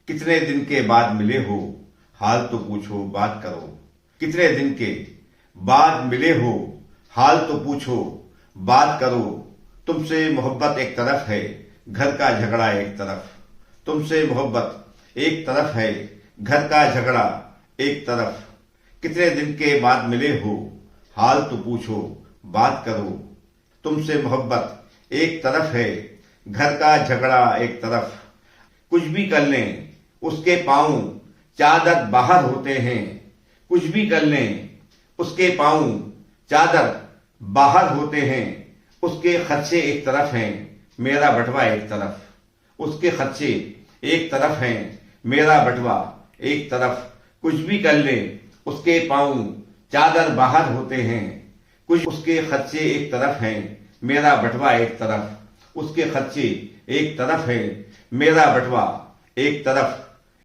कितने दिन के बाद मिले हो, हाल तो पूछो, बात करो। कितने दिन के बाद मिले हो, हाल तो पूछो, बात करो। तुमसे मोहब्बत एक तरफ है, घर का झगड़ा एक तरफ। तुमसे मोहब्बत एक तरफ है, घर का झगड़ा एक तरफ। कितने दिन के बाद मिले हो, हाल तो पूछो, बात करो। तुमसे मोहब्बत एक तरफ है, घर का झगड़ा एक तरफ। कुछ भी कर लें उसके पांव चादर बाहर होते हैं। कुछ भी कर लें उसके पांव चादर बाहर होते हैं। उसके खदशे एक तरफ हैं, मेरा बटवा एक तरफ। उसके खदशे एक तरफ हैं, मेरा बटवा एक तरफ। कुछ भी कर लें उसके पांव चादर बाहर होते हैं। कुछ उसके खदशे एक तरफ हैं, मेरा बटवा एक तरफ। उसके खदशे एक तरफ हैं, मेरा बटवा एक तरफ।